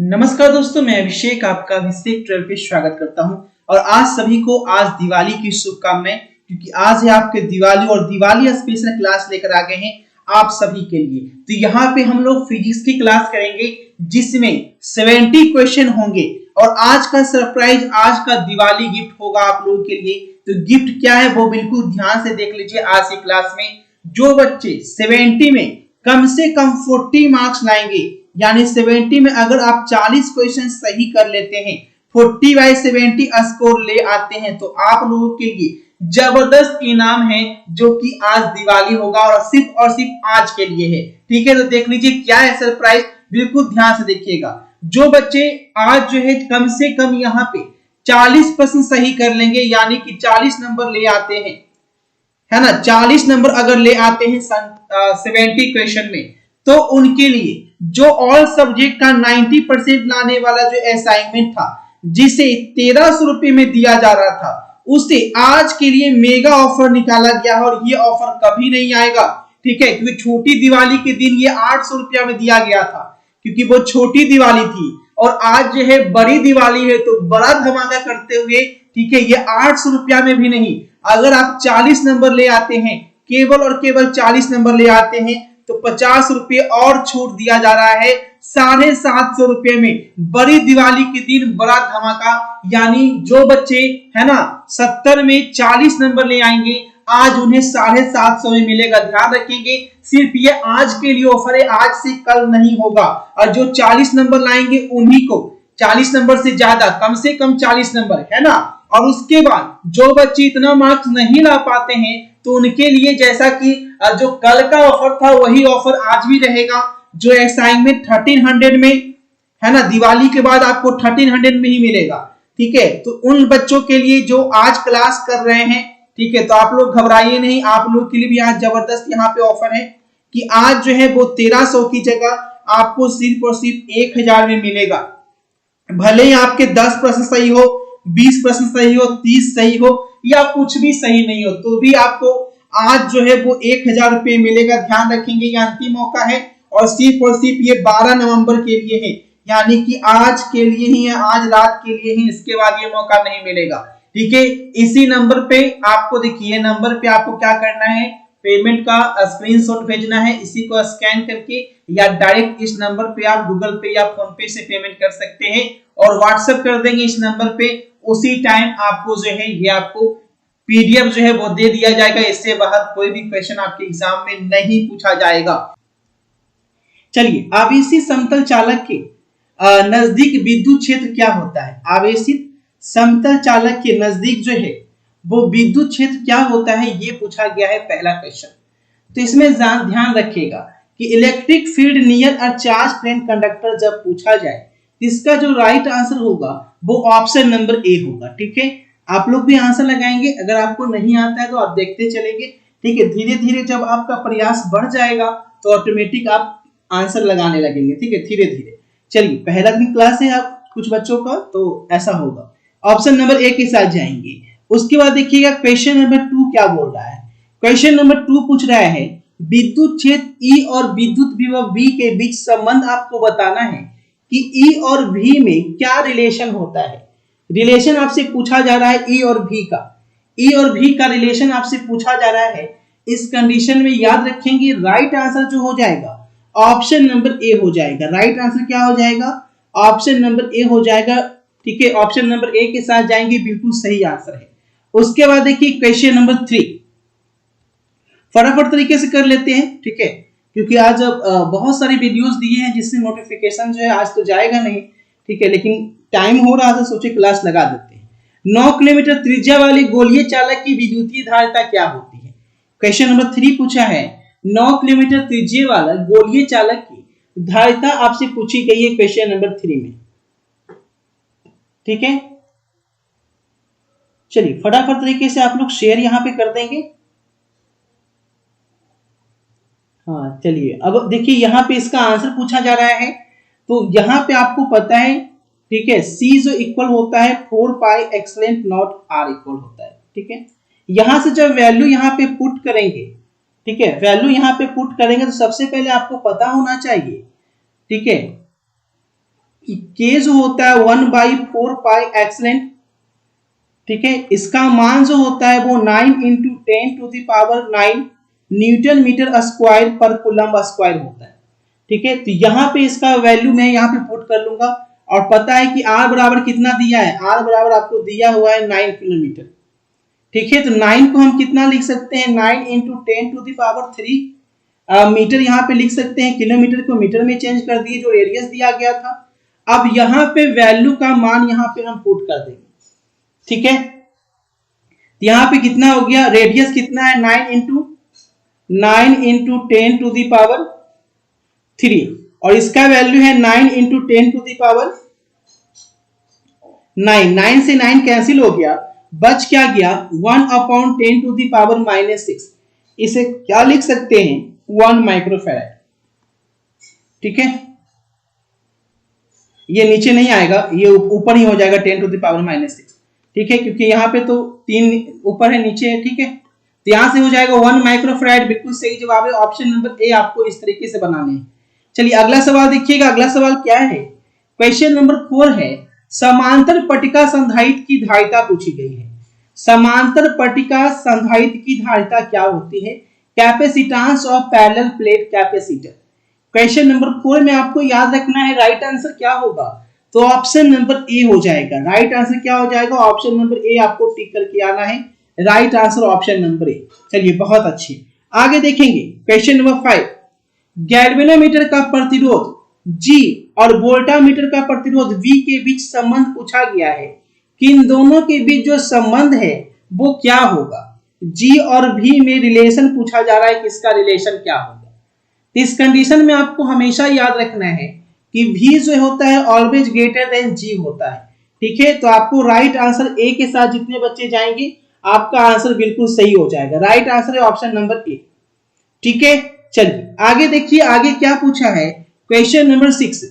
नमस्कार दोस्तों, मैं अभिषेक आपका अभिषेक ट्रेल पे स्वागत करता हूं। और आज सभी को आज दिवाली की शुभकामनाएं, क्योंकि आज है आपके दिवाली और दिवाली स्पेशल क्लास लेकर आ गए हैं आप सभी के लिए। तो यहाँ पे हम लोग फिजिक्स की क्लास करेंगे जिसमें 70 क्वेश्चन होंगे और आज का सरप्राइज, आज का दिवाली गिफ्ट होगा आप लोगों के लिए। तो गिफ्ट क्या है वो बिल्कुल ध्यान से देख लीजिए। आज की क्लास में जो बच्चे 70 में कम से कम 40 मार्क्स लाएंगे, यानी 70 में अगर आप 40 क्वेश्चन सही कर लेते हैं, 40/70 स्कोर ले आते हैं, तो आप लोगों के लिए जबरदस्त इनाम है जो कि आज दिवाली होगा और सिर्फ आज के लिए है। ठीक है, तो देख लीजिए क्या है सरप्राइज, बिल्कुल ध्यान से देखिएगा। जो बच्चे आज जो है कम से कम यहाँ पे 40% सही कर लेंगे, यानी कि 40 नंबर ले आते हैं, है ना, 40 नंबर अगर ले आते हैं 70 क्वेश्चन में, तो उनके लिए जो ऑल सब्जेक्ट का 90% लाने वाला जो असाइनमेंट था, जिसे 1300 रुपए में दिया जा रहा था, उसे आज के लिए मेगा ऑफर निकाला गया और ये ऑफर कभी नहीं आएगा। ठीक है, क्योंकि छोटी दिवाली के दिन ये 800 रुपया में दिया गया था, क्योंकि वो छोटी दिवाली थी। और आज जो है बड़ी दिवाली है, तो बड़ा धमाका करते हुए, ठीक है, ये 800 रुपया में भी नहीं, अगर आप 40 नंबर ले आते हैं, केवल और केवल 40 नंबर ले आते हैं, तो 50 रुपए और छूट दिया जा रहा है 750 रुपए में। बड़ी दिवाली के दिन बड़ा धमाका, यानी जो बच्चे है ना 70 में 40 नंबर ले आएंगे, आज उन्हें 750 में मिलेगा। ध्यान रखेंगे, सिर्फ ये आज के लिए ऑफर है, आज से कल नहीं होगा। और जो 40 नंबर लाएंगे उन्हीं को 40 नंबर से ज्यादा, कम से कम 40 नंबर, है ना। और उसके बाद जो बच्चे इतना मार्क्स नहीं ला पाते हैं, तो उनके लिए जैसा कि जो कल का ऑफर था वही ऑफर आज भी रहेगा। जो असाइनमेंट 1300 में, है ना, दिवाली के बाद आपको 1300 में ही मिलेगा। ठीक है, तो उन बच्चों के लिए जो आज क्लास कर रहे हैं, ठीक है, तो आप लोग घबराइए नहीं, आप लोग के लिए भी आज जबरदस्त यहाँ पे ऑफर है कि आज जो है वो 1300 की जगह आपको सिर्फ और सिर्फ 1000 में मिलेगा। भले ही आपके 10% सही हो, 20% सही हो, 30 सही हो, या कुछ भी सही नहीं हो, तो भी आपको आज जो है वो 1000 रुपए मिलेगा। ध्यान रखेंगे, ये अंतिम मौका है और सिर्फ ये 12 नवंबर के लिए है, यानी कि आज के लिए ही है, आज रात के लिए ही, इसके बाद ये मौका नहीं मिलेगा। ठीक है, इसी नंबर पे आपको, देखिए नंबर पे आपको क्या करना है, पेमेंट का स्क्रीनशॉट भेजना है, इसी को स्कैन करके, या डायरेक्ट इस नंबर पे आप गूगल पे या फोन पे से पेमेंट कर सकते हैं और व्हाट्सएप कर देंगे इस नंबर पे। उसी टाइम आपको जो है ये आपको पीडीएफ जो है वो दे दिया जाएगा। इससे बाहर कोई भी क्वेश्चन आपके एग्जाम में नहीं पूछा जाएगा। चलिए, आवेशित समतल चालक के नजदीक विद्युत क्षेत्र क्या होता है? आवेशित समतल चालक के नजदीक जो है वो विद्युत क्षेत्र क्या होता है, ये पूछा गया है पहला क्वेश्चन। तो इसमें ध्यान रखिएगा कि electric field near a charge plane conductor जब पूछा जाए, इसका जो राइट आंसर होगा वो ऑप्शन नंबर ए होगा। ठीक है, आप लोग भी आंसर लगाएंगे, अगर आपको नहीं आता है तो आप देखते चलेंगे। ठीक है, धीरे धीरे जब आपका प्रयास बढ़ जाएगा तो ऑटोमेटिक आप आंसर लगाने लगेंगे। ठीक है, धीरे धीरे। चलिए, पहला दिन क्लास है आप कुछ बच्चों का, तो ऐसा होगा, ऑप्शन नंबर ए के साथ जाएंगे। उसके बाद देखिएगा क्वेश्चन नंबर 2 क्या बोल रहा है। क्वेश्चन नंबर 2 पूछ रहा है विद्युत क्षेत्र ई और विद्युत विभव V के बीच संबंध आपको बताना है कि E और V में क्या रिलेशन होता है। रिलेशन आपसे पूछा जा रहा है E और V का, E और V का रिलेशन आपसे पूछा जा रहा है। इस कंडीशन में याद रखेंगे राइट आंसर जो हो जाएगा ऑप्शन नंबर ए हो जाएगा। राइट आंसर क्या हो जाएगा? ऑप्शन नंबर ए हो जाएगा। ठीक है, ऑप्शन नंबर ए के साथ जाएंगे, बिल्कुल सही आंसर है। उसके बाद देखिए क्वेश्चन नंबर 3, फटाफट तरीके से कर लेते हैं। ठीक है, क्योंकि आज बहुत सारी वीडियोस दिए हैं जिससे नोटिफिकेशन जो है आज तो जाएगा नहीं। ठीक है, लेकिन टाइम हो रहा था, सोचे क्लास लगा देते हैं। 9 किलोमीटर त्रिज्या वाली गोलीय चालक की विद्युतीय धारिता क्या होती है? क्वेश्चन नंबर 3 पूछा है 9 किलोमीटर त्रिज्या वाला गोलीय चालक की धारिता आपसे पूछी गई है क्वेश्चन नंबर 3 में। ठीक है, चलिए फटाफट तरीके से आप लोग शेयर यहां पे कर देंगे। हाँ, चलिए अब देखिए यहाँ पे इसका आंसर पूछा जा रहा है, तो यहाँ पे आपको पता है, ठीक है, C जो इक्वल होता है 4 पाई एक्सलेंट नॉट R इक्वल होता है। ठीक है, यहां से जब वैल्यू यहाँ पे पुट करेंगे, ठीक है, वैल्यू यहाँ पे पुट करेंगे, तो सबसे पहले आपको पता होना चाहिए, ठीक है, कि के जो होता है 1/4 पाई एक्सलेंट, ठीक है, इसका मान जो होता है वो 9 × 10⁹ न्यूटन मीटर स्क्वायर पर कूलम स्क्वायर होता है। ठीक है, तो यहाँ पे इसका वैल्यू मैं यहाँ पे पुट कर लूंगा और पता है कि आर बराबर कितना दिया है, आर बराबर आपको दिया हुआ है 9 किलोमीटर। ठीक है, तो 9 को हम कितना लिख सकते हैं, 9 × 10⁻³ मीटर यहाँ पे लिख सकते हैं, किलोमीटर को मीटर में चेंज कर दिए जो रेडियस दिया गया था। अब यहाँ पे वैल्यू का मान यहाँ पे हम पुट कर देंगे। ठीक है, यहाँ पे कितना हो गया, रेडियस कितना है 9 × 10⁻³ और इसका वैल्यू है 9 × 10⁻9। 9 से 9 कैंसिल हो गया, बच क्या गया 1/10⁻⁻6। इसे क्या लिख सकते हैं 1 माइक्रोफैराड। ठीक है, ये नीचे नहीं आएगा, ये ऊपर ही हो जाएगा 10⁻⁻6। ठीक है, क्योंकि यहाँ पे तो 3 ऊपर है नीचे है। ठीक है, तो यहां से हो जाएगा 1 माइक्रोफैराड। बिल्कुल सही जवाब है, ऑप्शन नंबर ए आपको इस तरीके से बनाने हैं। चलिए अगला सवाल देखिएगा, अगला सवाल क्या है, क्वेश्चन नंबर 4 है, समांतर पट्टिका संधारित्र की धारिता पूछी गई है। समांतर पट्टिका संधारित्र की धारिता क्या होती है, capacitance of parallel plate capacitor. Question number 4 में आपको याद रखना है राइट आंसर क्या होगा, तो ऑप्शन नंबर ए हो जाएगा। राइट आंसर क्या हो जाएगा, ऑप्शन नंबर ए आपको टिक करके आना है, राइट आंसर ऑप्शन नंबर ए। चलिए बहुत अच्छी, आगे देखेंगे क्वेश्चन नंबर 5, गैल्वेनोमीटर का प्रतिरोध G और वोल्टामीटर का प्रतिरोध V के बीच संबंध पूछा गया है कि इन दोनों के बीच जो संबंध है वो क्या होगा। G और V में रिलेशन पूछा जा रहा है, किसका रिलेशन क्या होगा। इस कंडीशन में आपको हमेशा याद रखना है कि V जो होता है ऑलवेज ग्रेटर देन G होता है। ठीक है, तो आपको राइट आंसर ए के साथ जितने बच्चे जाएंगे आपका आंसर बिल्कुल सही हो जाएगा। राइट आंसर है ऑप्शन नंबर ए। ठीक है, चलिए आगे देखिए, आगे क्या पूछा है, क्वेश्चन नंबर 6,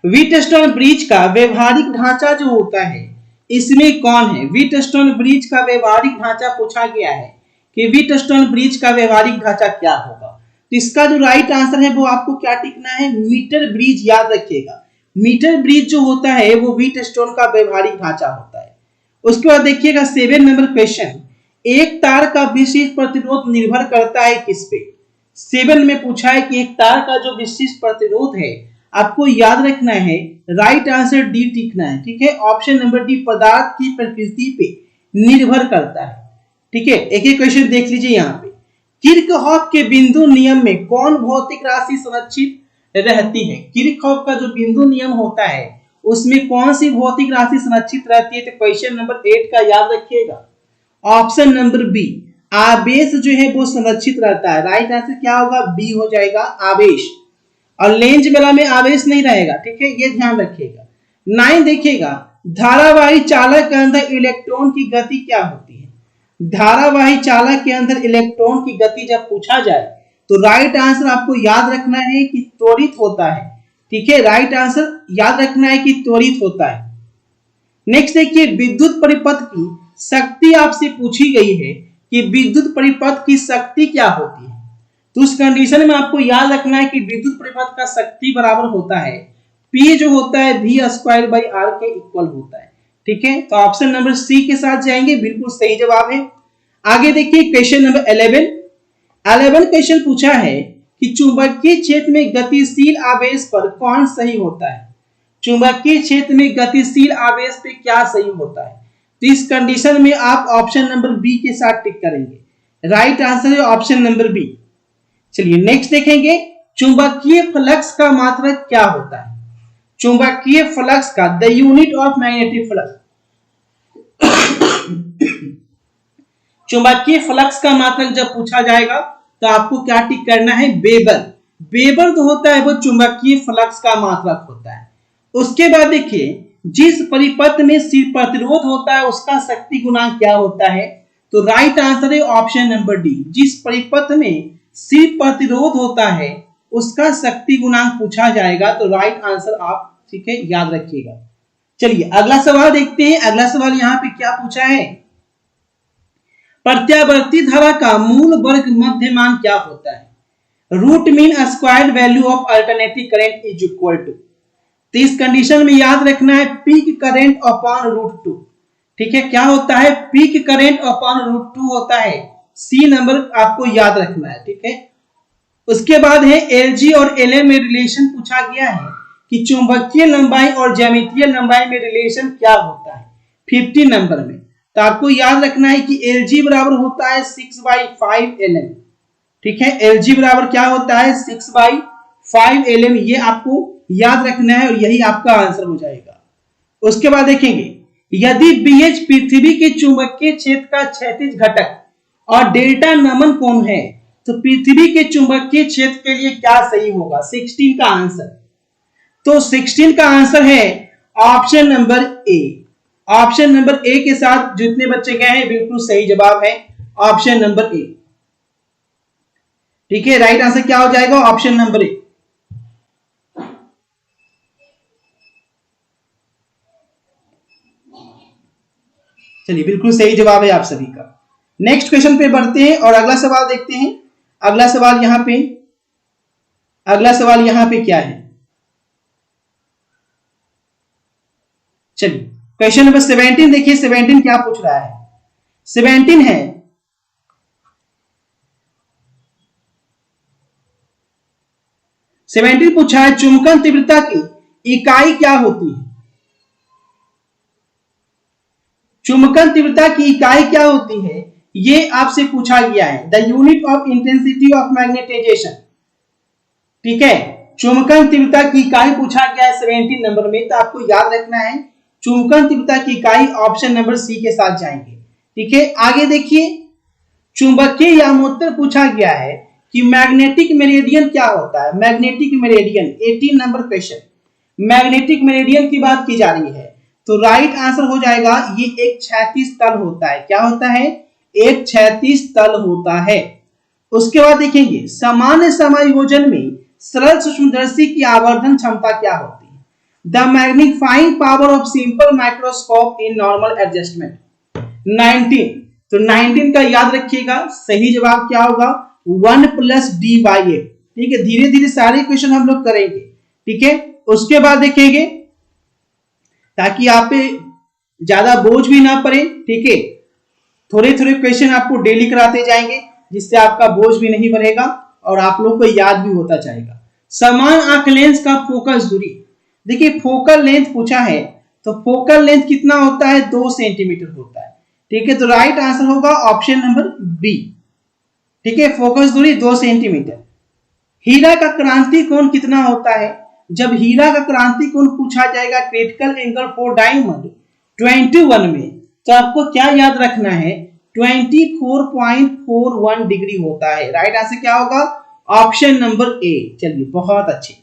व्हीटस्टोन ब्रिज का व्यवहारिक ढांचा जो होता है इसमें कौन है। व्हीटस्टोन ब्रिज का व्यवहारिक ढांचा पूछा गया है कि व्हीटस्टोन ब्रिज का व्यवहारिक ढांचा क्या होगा। तो इसका जो राइट आंसर है वो आपको क्या टिकना है, मीटर ब्रिज। याद रखिएगा, मीटर ब्रिज जो होता है वो व्हीटस्टोन का व्यवहारिक ढांचा होता है। उसके बाद देखिएगा 7 नंबर क्वेश्चन, एक तार का विशिष्ट प्रतिरोध निर्भर करता है किस पे। 7 में पूछा है कि एक तार का जो विशिष्ट प्रतिरोध है, आपको याद रखना है राइट आंसर डी टिकना है। ठीक है, ऑप्शन नंबर डी पदार्थ की प्रकृति पे निर्भर करता है। ठीक है, एक एक क्वेश्चन देख लीजिए यहाँ पे, किरचॉफ के बिंदु नियम में कौन भौतिक राशि संरक्षित रहती है। किरचॉफ का जो बिंदु नियम होता है उसमें कौन सी भौतिक राशि संरक्षित रहती है, तो क्वेश्चन नंबर 8 का याद रखिएगा, ऑप्शन नंबर बी, आवेश जो है वो संरक्षित रहता है। राइट आंसर क्या होगा, बी हो जाएगा, आवेश। और लेंज वाला में आवेश नहीं रहेगा। ठीक है, ये ध्यान रखिएगा। 9 देखिएगा, धारावाही चालक के अंदर इलेक्ट्रॉन की गति क्या होती है। धारावाही चालक के अंदर इलेक्ट्रॉन की गति जब पूछा जाए तो राइट आंसर आपको याद रखना है कि त्वरित होता है। ठीक है, राइट आंसर याद रखना है कि त्वरित होता है। नेक्स्ट देखिए, विद्युत परिपथ की शक्ति आपसे पूछी गई है कि विद्युत परिपथ की शक्ति क्या होती है। तो उस कंडीशन में आपको याद रखना है कि विद्युत परिपथ का शक्ति बराबर होता है P जो होता है V² R के इक्वल होता है। ठीक है, तो ऑप्शन नंबर सी के साथ जाएंगे, बिल्कुल सही जवाब है। आगे देखिए क्वेश्चन नंबर 11 क्वेश्चन पूछा है कि चुंबकीय क्षेत्र में गतिशील आवेश पर कौन सही होता है। चुंबकीय क्षेत्र में गतिशील आवेश पे क्या सही होता है। तो इस कंडीशन में आप ऑप्शन नंबर बी के साथ टिक करेंगे। राइट आंसर है ऑप्शन नंबर बी। चलिए नेक्स्ट देखेंगे, चुंबकीय फ्लक्स का मात्रक क्या होता है। चुंबकीय फ्लक्स का the unit of magnetic flux, चुंबकीय फ्लक्स का मात्रक जब पूछा जाएगा तो आपको क्या टिक करना है, वेबर। वेबर जो होता है वो चुंबकीय फ्लक्स का मात्रक होता है। उसके बाद देखिए, जिस परिपथ में सिर प्रतिरोध होता है उसका शक्ति गुणांक क्या होता है। तो राइट आंसर है ऑप्शन नंबर डी, जिस परिपथ में सिर प्रतिरोध होता है उसका शक्ति गुणांक पूछा जाएगा। तो राइट आंसर आप, ठीक है, याद रखिएगा। चलिए अगला सवाल देखते हैं। अगला सवाल यहाँ पे क्या पूछा है, प्रत्यावर्ती धारा का मूल वर्ग मध्य मान क्या होता है। Root mean squared value of alternative current is equal to. तो इस कंडीशन में याद रखना है पीक करंट अपॉन रूट 2। ठीक है, क्या होता है? पीक करंट अपॉन रूट 2 होता है। सी नंबर आपको याद रखना है। ठीक है, उसके बाद है एलजी और एलएम में रिलेशन पूछा गया है कि चुंबकीय लंबाई और ज्यामितीय लंबाई में रिलेशन क्या होता है 50 नंबर में। तो आपको याद रखना है कि एलजी बराबर होता है 6/5 एलएम। ठीक है, एलजी बराबर क्या होता है? 6/5 एलएम। ये आपको याद रखना है और यही आपका आंसर हो जाएगा। उसके बाद देखेंगे, यदि बीएच पृथ्वी के चुंबकीय क्षेत्र का क्षैतिज घटक और डेल्टा नमन कोण है तो पृथ्वी के चुंबकीय क्षेत्र के लिए क्या सही होगा? 16 का आंसर। तो 16 का आंसर है ऑप्शन नंबर ए। ऑप्शन नंबर ए के साथ जितने बच्चे गए हैं बिल्कुल सही जवाब है ऑप्शन नंबर ए। ठीक है, राइट आंसर क्या हो जाएगा? ऑप्शन नंबर ए। चलिए, बिल्कुल सही जवाब है आप सभी का। नेक्स्ट क्वेश्चन पे बढ़ते हैं और अगला सवाल देखते हैं। अगला सवाल यहां पे क्या है? चलिए, क्वेश्चन नंबर 17 देखिए। 17 क्या पूछ रहा है? 17 है, पूछा है चुंबकन तीव्रता की इकाई क्या होती है? चुंबकन तीव्रता की इकाई क्या होती है, ये आपसे पूछा गया है। The unit of intensity of magnetization. ठीक है, चुंबकन तीव्रता की इकाई पूछा गया है 17 नंबर में। तो आपको याद रखना है चुंबकन तीव्रता की इकाई ऑप्शन नंबर सी के साथ जाएंगे। ठीक है, आगे देखिए, चुंबकीय यामोत्तर पूछा गया है कि मैग्नेटिक मेरिडियन क्या होता है? Magnetic meridian 18 number question. Magnetic meridian की बात की जा रही है तो राइट आंसर हो जाएगा ये एक क्षैतिज तल होता है। क्या होता है? एक क्षैतिज तल होता है। उसके बाद देखेंगे, सामान्य समायोजन में सरल सूक्ष्मदर्शी की आवर्धन क्षमता क्या होती है? The magnifying power of simple microscope in normal adjustment. 19। तो 19 का याद रखिएगा, सही जवाब क्या होगा? 1 + d/a। ठीक है, धीरे धीरे सारे क्वेश्चन हम लोग करेंगे। ठीक है, उसके बाद देखेंगे ताकि आप पे ज्यादा बोझ भी ना पड़े। ठीक है, थोड़े थोड़े क्वेश्चन आपको डेली कराते जाएंगे जिससे आपका बोझ भी नहीं बढ़ेगा और आप लोग को याद भी होता जाएगा। समान आंख लेंस का फोकस दूरी। देखिए, फोकल लेंथ पूछा है तो फोकल लेंथ कितना होता है? 2 सेंटीमीटर होता है। ठीक है, तो राइट आंसर होगा ऑप्शन नंबर बी। ठीक है, फोकस दूरी 2 सेंटीमीटर। हीरा का क्रांति कोण कितना होता है? जब हीरा का क्रांति कोण पूछा जाएगा क्रिटिकल एंगल फॉर डायमंड 21 में, तो आपको क्या याद रखना है? 24.41 डिग्री होता है। राइट आंसर क्या होगा? ऑप्शन नंबर ए। चलिए, बहुत अच्छे।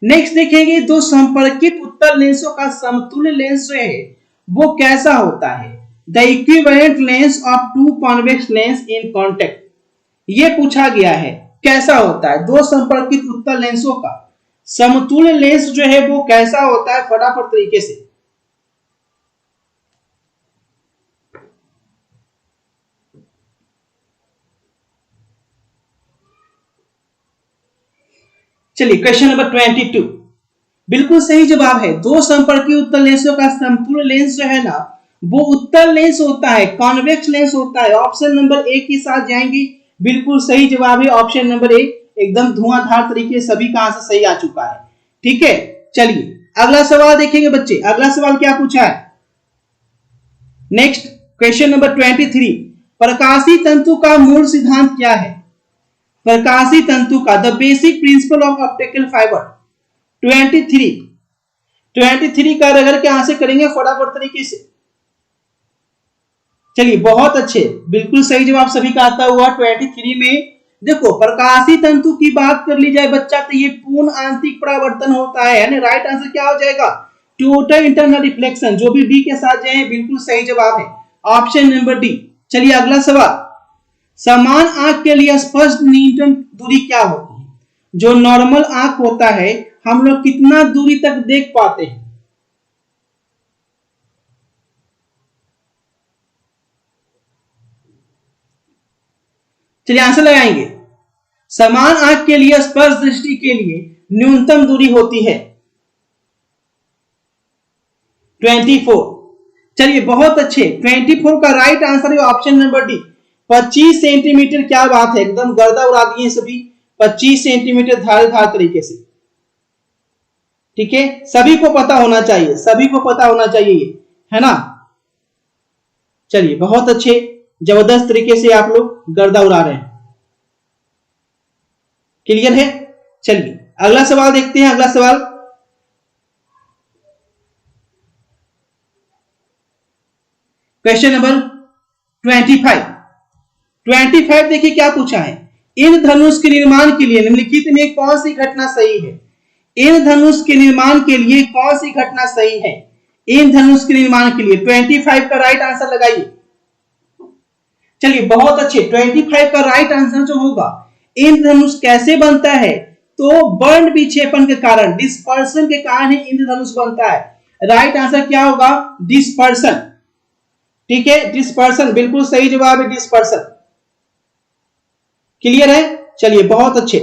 नेक्स्ट देखेंगे, दो संपर्कित उत्तल लेंसों का समतुल्य लेंस जो है वो कैसा होता है? The equivalent lens of two convex lens in contact. ये पूछा गया है कैसा होता है? दो संपर्कित उत्तल लेंसों का समतुल्य लेंस जो है वो कैसा होता है? फटाफट तरीके से चलिए, क्वेश्चन नंबर 22 बिल्कुल सही जवाब है। दो संपर्कीय उत्तल लेंसों का समतुल्य लेंस जो है ना वो उत्तल लेंस होता है, कॉन्वेक्स लेंस होता है। ऑप्शन नंबर ए के साथ जाएंगे, बिल्कुल सही जवाब है ऑप्शन नंबर ए। एकदम धुआंधार तरीके से सभी का आंसर सही आ चुका है। ठीक है, चलिए अगला सवाल देखेंगे बच्चे। अगला सवाल क्या पूछा है? नेक्स्ट क्वेश्चन नंबर 23, प्रकाशीय तंतु का मूल सिद्धांत क्या है? प्रकाशीय तंतु का the basic principle of optical fibre. 23 का रगड़ के आंसर करेंगे फटाफट तरीके से। चलिए, बहुत अच्छे, बिल्कुल सही जवाब सभी का आता हुआ। 23 में देखो, प्रकाशीय तंतु की बात कर ली जाए बच्चा तो ये पूर्ण आंतरिक परावर्तन होता है। राइट आंसर क्या हो जाएगा? Total internal reflection. जो भी डी के साथ जाए बिल्कुल सही जवाब है ऑप्शन नंबर डी। चलिए, अगला सवाल, समान आंख के लिए स्पष्ट न्यूनतम दूरी क्या होती है? जो नॉर्मल आंख होता है हम लोग कितना दूरी तक देख पाते हैं? चलिए आंसर लगाएंगे। समान आंख के लिए स्पर्श दृष्टि के लिए न्यूनतम दूरी होती है 24। चलिए बहुत अच्छे, 24 का राइट आंसर है ऑप्शन नंबर डी, 25 सेंटीमीटर। क्या बात है, एकदम गर्दा उड़ा दिए सभी, 25 सेंटीमीटर धारदार तरीके से। ठीक है, सभी को पता होना चाहिए, सभी को पता होना चाहिए ये, है ना। चलिए बहुत अच्छे, जबरदस्त तरीके से आप लोग गर्दा उड़ा रहे हैं। क्लियर है। चलिए अगला सवाल देखते हैं। अगला सवाल क्वेश्चन नंबर 25 देखिए क्या पूछा है। इन धनुष के निर्माण के लिए निम्नलिखित में कौन सी घटना सही है। इन धनुष के निर्माण के लिए कौन सी घटना सही है। इन धनुष के निर्माण के लिए 25 का राइट आंसर लगाइए। चलिए बहुत अच्छे, 25 का राइट आंसर जो होगा, इंद्रधनुष कैसे बनता है, तो बर्न विक्षेपण के कारण, डिस्पर्सन के कारण ही इंद्रधनुष बनता है। राइट आंसर क्या होगा, डिस्पर्सन। ठीक है, डिस्पर्सन बिल्कुल सही जवाब है, डिस्पर्सन। क्लियर है। चलिए बहुत अच्छे।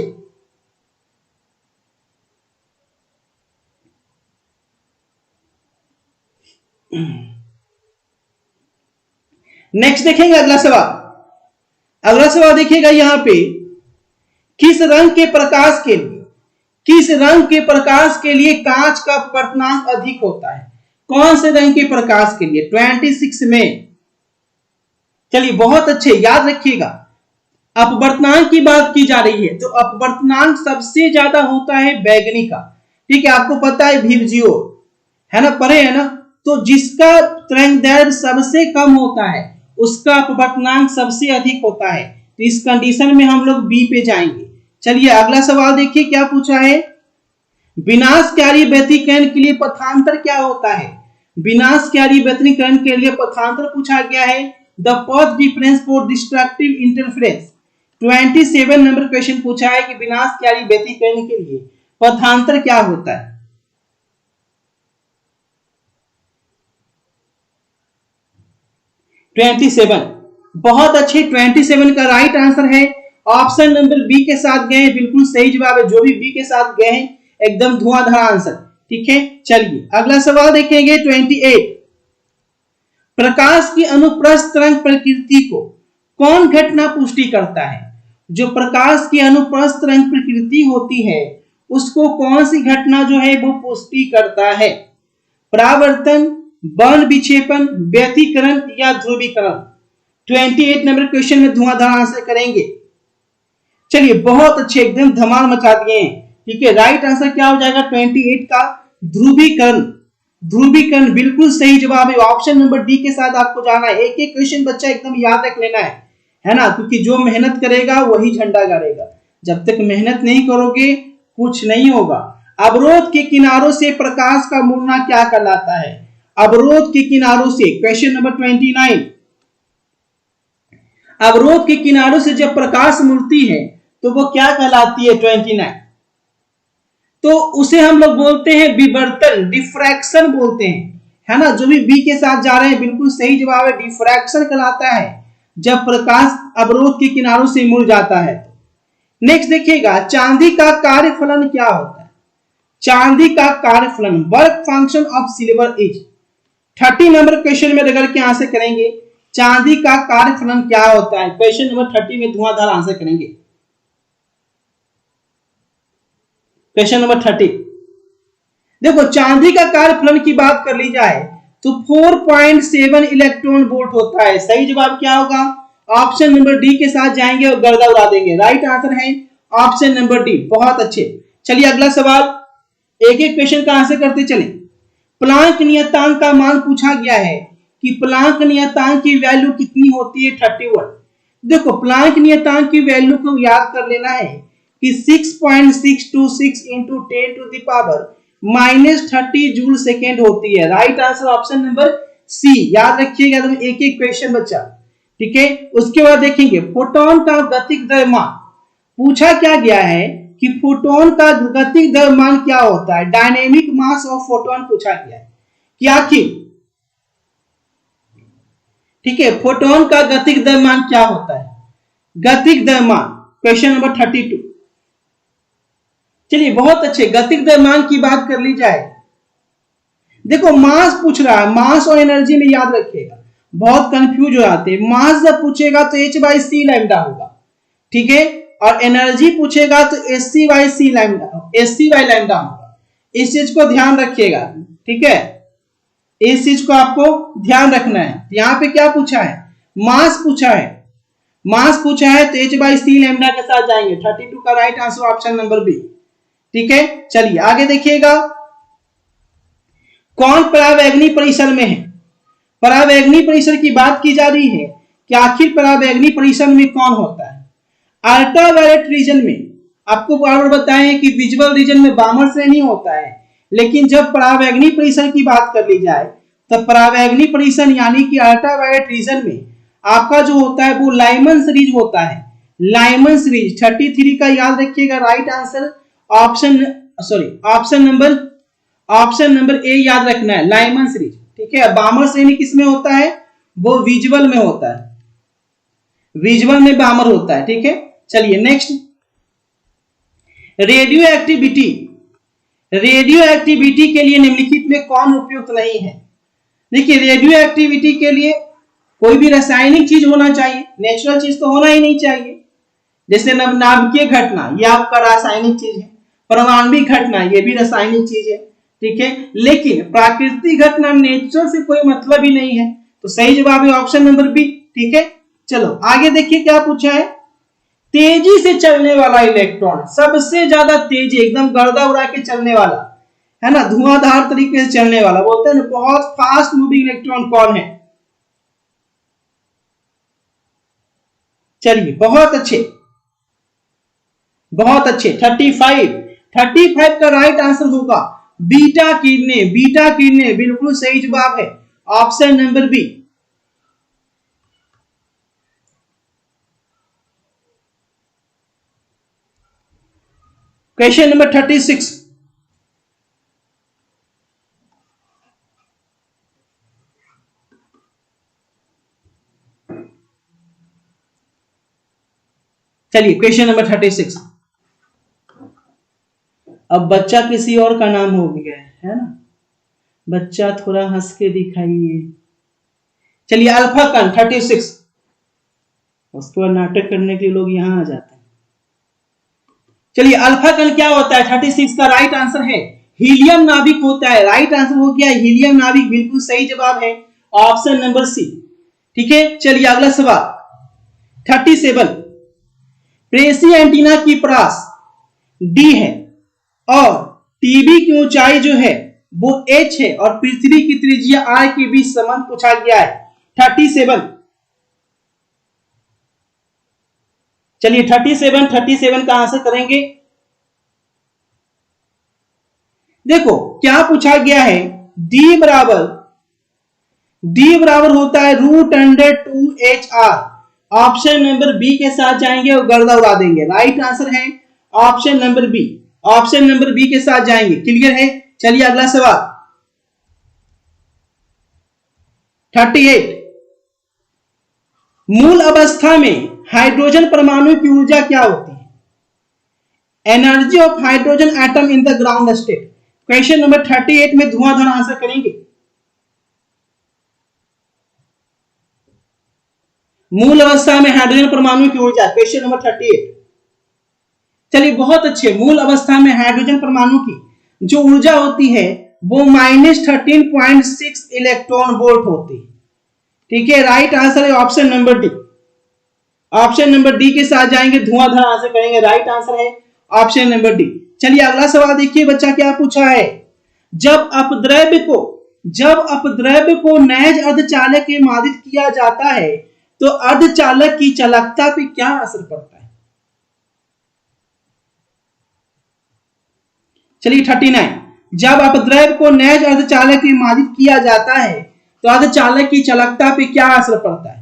नेक्स्ट देखेंगे अगला सवाल। अगला सवाल देखिएगा यहां पे, किस रंग के प्रकाश के लिए, किस रंग के प्रकाश के लिए कांच का अपवर्तनांक अधिक होता है। कौन से रंग के प्रकाश के लिए, 26 में। चलिए बहुत अच्छे, याद रखिएगा अपवर्तनांक की बात की जा रही है, तो अपवर्तनांक सबसे ज्यादा होता है बैगनी का। ठीक है, आपको पता है विबजियो, है ना, पढ़े है ना। तो जिसका तरंगदैर्घ्य सबसे कम होता है उसका अपवर्तनांक सबसे अधिक होता है। तो इस कंडीशन में हम लोग बी पे जाएंगे। चलिए अगला सवाल देखिए क्या पूछा है। विनाशकारी व्यतिकरण के लिए पथांतर क्या होता है। विनाशकारी व्यतिकरण के लिए पथांतर पूछा गया है, the path difference for destructive interference. 27 number question पूछा है कि विनाशकारी व्यतिकरण के लिए पथांतर क्या होता है। बहुत अच्छे, 27 का राइट आंसर है ऑप्शन नंबर बी के साथ गए हैं, बिल्कुल सही जवाब है। जो भी बी के साथ गए हैं एकदम धुआंधार आंसर। ठीक है, चलिए अगला सवाल देखेंगे 28। प्रकाश की अनुप्रस्थ तरंग प्रकृति को कौन घटना पुष्टि करता है। जो प्रकाश की अनुप्रस्थ तरंग प्रकृति होती है उसको कौन सी घटना जो है वो पुष्टि करता है। परावर्तन, बर्न विक्षेपण, व्यतिकरण या ध्रुवीकरण। 28 नंबर क्वेश्चन में धुआंधार आंसर करेंगे। चलिए बहुत अच्छे, एकदम धमाल मचा दिए हैं। ठीक है, राइट आंसर क्या हो जाएगा 28 का, ध्रुवीकरण। ध्रुवीकरण बिल्कुल सही जवाब है, ऑप्शन नंबर डी के साथ आपको जाना है। एक एक क्वेश्चन बच्चा एकदम याद रख लेना है ना, क्योंकि जो मेहनत करेगा वही झंडा गाड़ेगा। जब तक मेहनत नहीं करोगे कुछ नहीं होगा। अवरोध के किनारों से प्रकाश का मुड़ना क्या कहलाता है। अवरोध के किनारों से, क्वेश्चन नंबर 29। अवरोध के किनारों से जब प्रकाश मुड़ती है तो वो क्या कहलाती है 29। तो उसे हम लोग बोलते हैं विवर्तन, डिफ्रैक्शन बोलते हैं, है ना। जो भी बी के साथ जा रहे हैं बिल्कुल सही जवाब है, डिफ्रैक्शन कहलाता है जब प्रकाश अवरोध के किनारों से मुड़ जाता है। नेक्स्ट देखिएगा, चांदी का कार्यफलन क्या होता है। चांदी का कार्यफलन, work function of silver is. 30 number question में रगड़ के आंसर करेंगे, चांदी का कार्यफलन क्या होता है। क्वेश्चन नंबर 30 में धुआंधार आंसर करेंगे। क्वेश्चन नंबर 30 देखो, चांदी का कार्यफलन की बात कर ली जाए तो 4.7 इलेक्ट्रॉन वोल्ट होता है। सही जवाब क्या होगा, ऑप्शन नंबर डी के साथ जाएंगे और गर्दा उड़ा देंगे। राइट आंसर है ऑप्शन नंबर डी। बहुत अच्छे, चलिए अगला सवाल, एक एक क्वेश्चन का आंसर करते चले। प्लांक नियतांक का मान पूछा गया है कि प्लांक नियतांक की वैल्यू कितनी होती है 31। देखो प्लांक नियतांक की वैल्यू को याद कर लेना है कि 6.626 into 10 to the power -30 joule second होती है। Right answer option number C, याद रखिएगा तो एक एक क्वेश्चन बच्चा। ठीक है, उसके बाद देखेंगे फोटोन का गतिक द्रव्यमान। पूछा क्या गया है कि फोटोन का गतिक द्रव्यमान क्या होता है, डायनेमिक मास ऑफ फोटोन पूछा गया है कि आखिर, ठीक है, फोटोन का गतिक द्रव्यमान क्या होता है। गतिक द्रव्यमान, क्वेश्चन नंबर 32। चलिए बहुत अच्छे, गतिक द्रव्यमान की बात कर ली जाए। देखो मास पूछ रहा है, मास और एनर्जी में याद रखिएगा, बहुत कंफ्यूज हो जाते हैं। मास जब पूछेगा तो h/c लैम्डा होगा, ठीक है, और एनर्जी पूछेगा तो hc/c लैम्डा, hc/लैम्डा होगा। इस चीज को ध्यान रखिएगा, ठीक है, इस चीज को आपको ध्यान रखना है। यहाँ पे क्या पूछा है, मास पूछा है, मास पूछा है तो h/c लैम्डा के साथ जाएंगे। 32 का right answer option number B, ठीक है। चलिए आगे देखिएगा, कौन परावैंगनी परिसर में है। परावैंगनी परिसर की बात की जा रही है कि आखिर परावैंगनी परिसर में कौन होता है। अल्ट्रावायलेट रीजन में आपको बार बार बताएं कि विजुअल रीजन में बामर श्रेणी होता है, लेकिन जब परावैंगनी परिसर की बात कर ली जाए तब परावैंगनी परिसर यानी कि अल्ट्रावायलेट रीजन में आपका जो होता है वो लाइमन सीरीज होता है। लाइमन सीरीज 33 का याद रखिएगा, राइट आंसर ऑप्शन नंबर ए याद रखना है, लाइमन सीरीज, ठीक है। बामर श्रेणी किसमें होता है, वो विजुअल में होता है, विजुअल में बामर होता है, ठीक है। चलिए next, radio activity. Radio activity के लिए निम्नलिखित में कौन उपयुक्त नहीं है। देखिए रेडियो एक्टिविटी के लिए कोई भी रासायनिक चीज होना चाहिए, नेचुरल चीज तो होना ही नहीं चाहिए। जैसे नाभिकीय घटना, ये आपका रासायनिक चीज है, परमाणविक घटना ये भी रासायनिक चीज है, ठीक है। लेकिन प्राकृतिक घटना नेचर से कोई मतलब ही नहीं है, तो सही जवाब है ऑप्शन नंबर बी, ठीक है। चलो आगे देखिए क्या पूछा है, तेजी से चलने वाला इलेक्ट्रॉन, सबसे ज्यादा तेजी, एकदम गर्दा उड़ा के चलने वाला, है ना, धुआंधार तरीके से चलने वाला, बोलते हैं ना बहुत फास्ट मूविंग इलेक्ट्रॉन कौन है। चलिए बहुत अच्छे, बहुत अच्छे, 35 का राइट आंसर होगा बीटा किरणें। बीटा किरणें बिल्कुल सही जवाब है, option number B. Question number 36, चलिए क्वेश्चन नंबर 36। अब बच्चा किसी और का नाम हो गया है ना, बच्चा थोड़ा हंस के दिखाइए। चलिए अल्फा कण 36, उसके बाद नाटक करने के लिए लोग यहां आ जाते हैं। चलिए अल्फा कण क्या होता है, 36 का राइट आंसर है हीलियम नाभिक होता है, राइट आंसर हो गया हीलियम नाभिक, बिल्कुल सही जवाब है ऑप्शन नंबर सी, ठीक है। चलिए अगला सवाल 37, प्रेसी एंटीना की परास डी है और टीबी की ऊंचाई जो है वो h है और पृथ्वी की त्रिज्या r के बीच संबंध पूछा गया है 37। चलिए 37 का आंसर करेंगे। देखो क्या पूछा गया है, d बराबर होता है √2HR। ऑप्शन नंबर बी के साथ जाएंगे और गर्दा उड़ा देंगे, राइट आंसर है option number B, option number B के साथ जाएंगे, क्लियर है। चलिए अगला सवाल 38, मूल अवस्था में हाइड्रोजन परमाणु की ऊर्जा क्या होती है, energy of hydrogen atom in the ground state. Question number 38 में धुआंधार आंसर करेंगे। मूल अवस्था में हाइड्रोजन परमाणु की ऊर्जा, क्वेश्चन नंबर 38। चलिए बहुत अच्छे, मूल अवस्था में हाइड्रोजन परमाणु की जो ऊर्जा होती है वो -13.6 इलेक्ट्रॉन वोल्ट होती है, ठीक है, राइट आंसर है option number D. Option number D के साथ जाएंगे, धुआंधार आंसर करेंगे, राइट आंसर है ऑप्शन नंबर डी। चलिए अगला सवाल देखिए बच्चा क्या पूछा है, जब अपद्रव्य को नैज अर्धचालक के मादित किया जाता है तो अर्धचालक की चालकता पे क्या असर पड़ता है। चलिए 39, जब अपद्रव्य को नैज अर्धचालक में मादित किया जाता है तो अर्धचालक की चालकता पे क्या असर पड़ता है,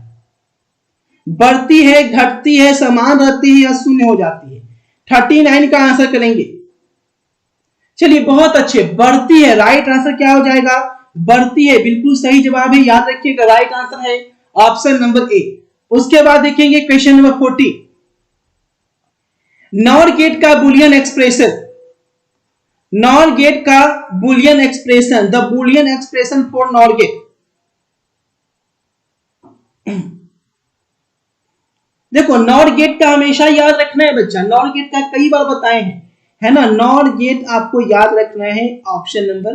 बढ़ती है, घटती है, समान रहती है या शून्य हो जाती है। 39 का आंसर करेंगे। चलिए बहुत अच्छे, बढ़ती है, राइट आंसर क्या हो जाएगा, बढ़ती है, बिल्कुल सही जवाब है, याद रखिएगा, राइट आंसर है ऑप्शन नंबर ए। उसके बाद देखेंगे क्वेश्चन नंबर 40, नॉर गेट का बुलियन एक्सप्रेशन, नॉर गेट का Boolean expression, the Boolean expression for NOR gate. देखो नॉर गेट का हमेशा याद रखना है बच्चा, नॉर गेट का कई बार बताए हैं, है ना। नॉर गेट आपको याद रखना है ऑप्शन नंबर,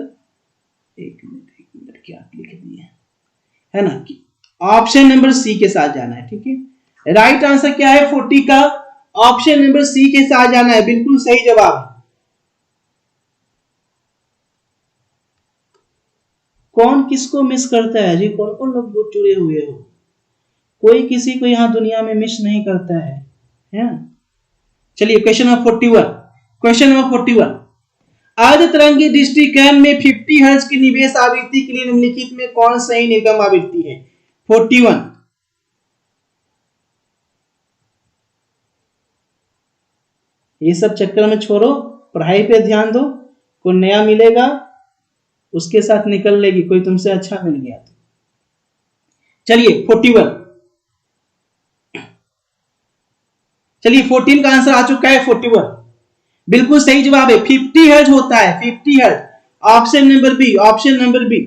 एक मिनट क्या लिख दिए है ना, ऑप्शन नंबर सी के साथ जाना है, ठीक है। राइट आंसर क्या है 40 का, ऑप्शन नंबर सी के साथ जाना है, बिल्कुल सही जवाब है। कौन किसको मिस करता है जी, कौन कौन लोग जुड़े हुए हो, कोई किसी को यहां दुनिया में मिस नहीं करता है। चलिए क्वेश्चन नंबर 41, क्वेश्चन नंबर 41, अर्धतरंगी दृष्टिक्रम में 50 हर्ट्ज की निवेश आवृत्ति के लिए निम्नलिखित में कौन सही निर्गम आवृत्ति है। 41, ये सब चक्कर में छोड़ो, पढ़ाई पे ध्यान दो, कोई नया मिलेगा उसके साथ निकल लेगी, कोई तुमसे अच्छा मिल गया तो। चलिए 41, चलिए 14 का आंसर आ चुका है 41, बिल्कुल सही जवाब है, 50 हर्ट्ज होता है, 50 hertz, option number B, option number B.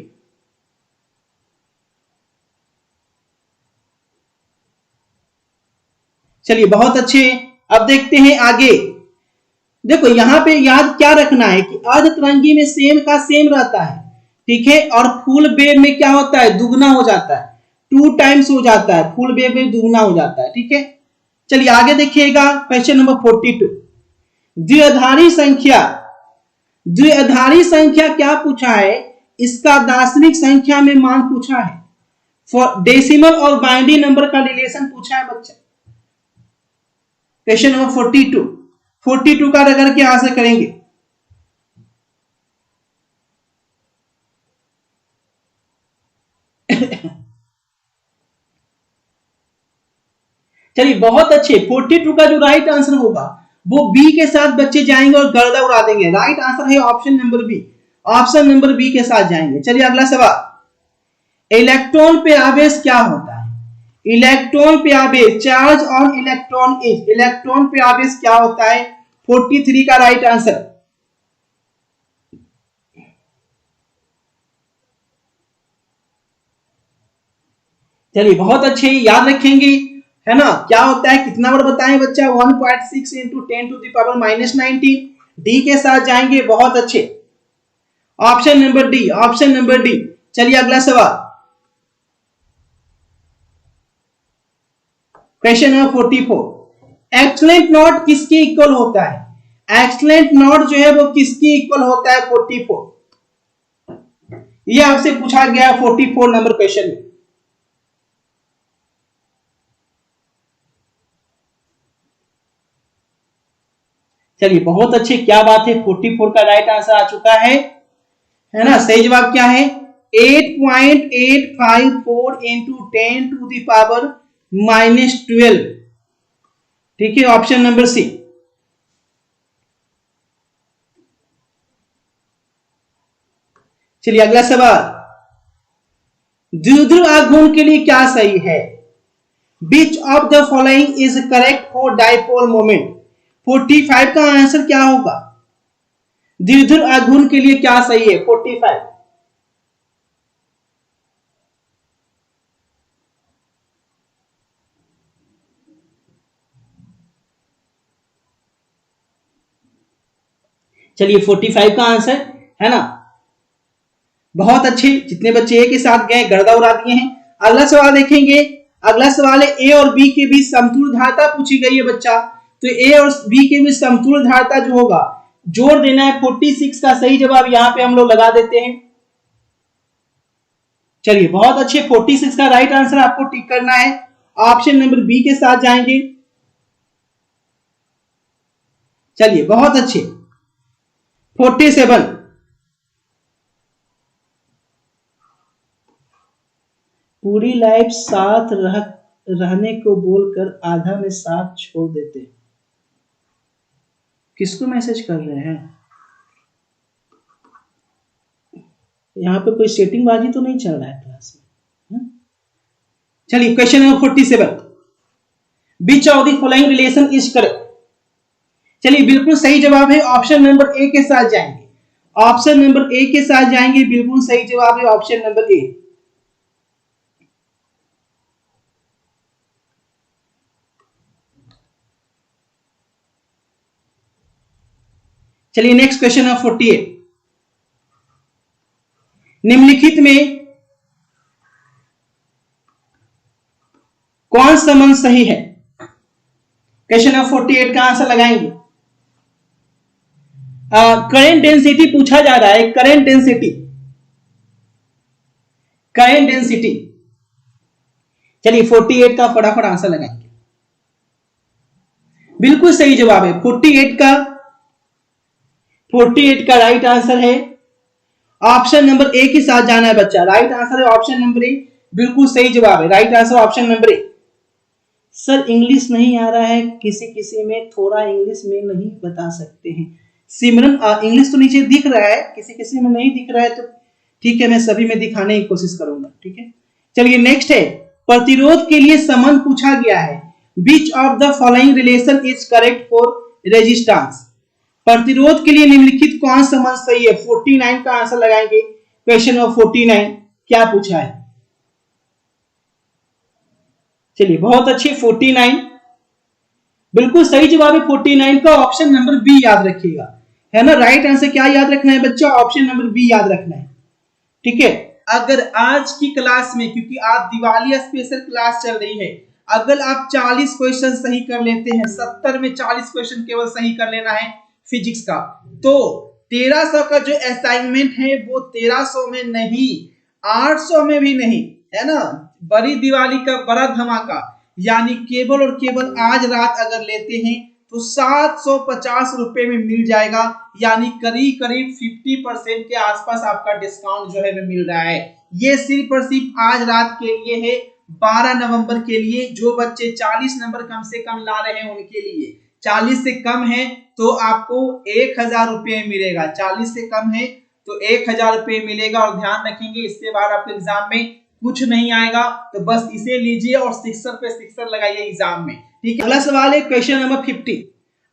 चलिए बहुत अच्छे, अब देखते हैं आगे। देखो यहां पे याद क्या रखना है कि अर्धतरंगी में सेम का सेम रहता है, ठीक है, और फुल वेव में क्या होता है, दुगना हो जाता है, 2 टाइम्स हो जाता है, फुल वेव में दुगना हो जाता है, ठीक है। चलिए आगे देखिएगा क्वेश्चन नंबर 42, द्विआधारी संख्या, द्विआधारी संख्या क्या पूछा है, इसका दार्शनिक संख्या में मान पूछा है, फॉर डेसिमल और बाइनरी नंबर का रिलेशन पूछा है बच्चा। क्वेश्चन नंबर 42, 42 का रगड़ के आंसर करेंगे। चलिए बहुत अच्छे, 42 का जो राइट आंसर होगा वो बी के साथ बच्चे जाएंगे और गर्दा उड़ा देंगे, राइट आंसर है option number B, option number B के साथ जाएंगे। चलिए अगला सवाल, इलेक्ट्रॉन पे आवेश क्या होता है, इलेक्ट्रॉन पे आवेश, charge on electron is, electron पे आवेश क्या होता है, 43 का राइट आंसर। चलिए बहुत अच्छे, याद रखेंगे, है ना, क्या होता है, कितना बार बताएं बच्चा, 1.6 into 10 to the power -19, D के साथ जाएंगे, बहुत अच्छे, option number D, option number D. चलिए अगला सवाल, क्वेश्चन नंबर 44, एक्सलेंट नॉट किसके इक्वल होता है, एक्सलेंट नॉट जो है वो किसके इक्वल होता है, 44, ये आपसे पूछा गया 44 नंबर क्वेश्चन में। चलिए बहुत अच्छे, क्या बात है, 44 का राइट आंसर आ चुका है ना। सही जवाब क्या है, 8.854 इंटू 10 टू द पावर -12, ठीक है, ऑप्शन नंबर सी। चलिए अगला सवाल, द्विध्रुव आघूर्ण के लिए क्या सही है, which of the following is correct for dipole moment, 45 का आंसर क्या होगा, द्विध्रुव आघूर्ण के लिए क्या सही है, 45। चलिए 45 का आंसर है ना, बहुत अच्छे, जितने बच्चे ए के साथ गए गर्दा उड़ा दिए हैं। अगला सवाल देखेंगे, अगला सवाल है ए और बी के बीच समतुल्य धारिता पूछी गई है बच्चा, तो ए और बी के बीच समतुल्य धारिता जो होगा जोड़ देना है, 46 का सही जवाब यहां पे हम लोग लगा देते हैं। चलिए बहुत अच्छे, 46 का राइट आंसर आपको टिक करना है, ऑप्शन नंबर बी के साथ जाएंगे। चलिए बहुत अच्छे, 47, पूरी लाइफ साथ रहने को बोलकर आधा में साथ छोड़ देते, किसको मैसेज कर रहे हैं, यहाँ पे कोई सेटिंग बाजी तो नहीं चल रहा है क्लास में। चलिए question number 47, beach of the following relation is correct, चलिए बिल्कुल सही जवाब है, ऑप्शन नंबर ए के साथ जाएंगे, ऑप्शन नंबर ए के साथ जाएंगे, बिल्कुल सही जवाब है ऑप्शन नंबर ए। चलिए नेक्स्ट क्वेश्चन है 48। निम्नलिखित में कौन सा मन सही है? क्वेश्चन नंबर 48 का आंसर लगाएंगे। करेंट डेंसिटी पूछा जा रहा है, करेंट डेंसिटी, करेंट डेंसिटी। चलिए 48 का फटाफट आंसर लगाएंगे। बिल्कुल सही जवाब है 48 का राइट आंसर है ऑप्शन नंबर ए के साथ जाना है बच्चा। राइट आंसर है ऑप्शन नंबर ए, बिल्कुल सही जवाब है, राइट आंसर ऑप्शन नंबर ए। सर इंग्लिश नहीं आ रहा है, किसी किसी में थोड़ा इंग्लिश में नहीं बता सकते हैं। सिमरन इंग्लिश तो नीचे दिख रहा है, किसी किसी में नहीं दिख रहा है तो ठीक है, मैं सभी में दिखाने की कोशिश करूंगा। ठीक है, चलिए नेक्स्ट है, प्रतिरोध के लिए संबंध पूछा गया है। Which of the following relation is correct for resistance? प्रतिरोध के लिए निम्नलिखित कौन संबंध सही है? 49 का आंसर लगाएंगे। क्वेश्चन नंबर 49 क्या पूछा है? चलिए बहुत अच्छी 49 बिल्कुल सही जवाब है 49 का, ऑप्शन नंबर बी याद रखिएगा, है ना। राइट आंसर क्या याद रखना है बच्चा? ऑप्शन नंबर बी याद रखना है। ठीक है, अगर आज की क्लास में, क्योंकि आज दिवाली स्पेशल क्लास चल रही है, अगर आप 40 क्वेश्चन सही कर लेते हैं, 70 में 40 क्वेश्चन केवल सही कर लेना है फिजिक्स का, तो 1300 का जो असाइनमेंट है वो 1300 में नहीं, 800 में भी नहीं, है ना। बड़ी दिवाली का बड़ा धमाका, यानी केवल और केवल आज रात अगर लेते हैं तो 750 रुपए में मिल जाएगा, यानी करीब करीब 50% के आसपास आपका डिस्काउंट जो है वो मिल रहा है। ये सिर्फ और सिर्फ आज रात के लिए है, 12 नवंबर के लिए। जो बच्चे 40 नंबर कम से कम ला रहे हैं उनके लिए, 40 से कम है तो आपको 1000 रुपये मिलेगा, 40 से कम है तो 1000 रुपये मिलेगा। और ध्यान रखेंगे इससे बाहर आपके एग्जाम में कुछ नहीं आएगा, तो बस इसे लीजिए और 6 पे 6 लगाइए एग्जाम में। ठीक है, अगला सवाल है क्वेश्चन नंबर 50।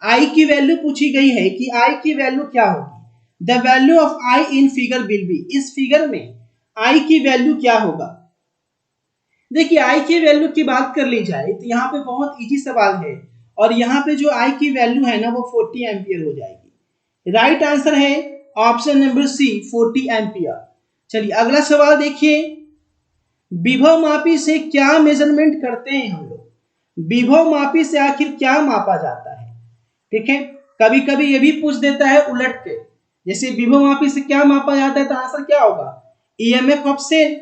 आई की वैल्यू पूछी गई है कि आई की वैल्यू क्या होगी? The value of I in figure will be. इस फिगर में आई की वैल्यू क्या होगा? देखिए आई की वैल्यू की बात कर ली जाए तो यहाँ पे बहुत इजी सवाल है, और यहाँ पे जो आई की वैल्यू है ना वो 40 एम्पियर हो जाएगी। राइट आंसर है ऑप्शन नंबर सी 40 एम्पियर। चलिए अगला सवाल देखिए, विभव मापी से क्या मेजरमेंट करते हैं हम लोग? विभव मापी से आखिर क्या मापा जाता है? ठीक है, कभी कभी ये भी पूछ देता है उलट के, जैसे विभव मापी से क्या मापा जाता है तो आंसर क्या होगा? EMF of cell.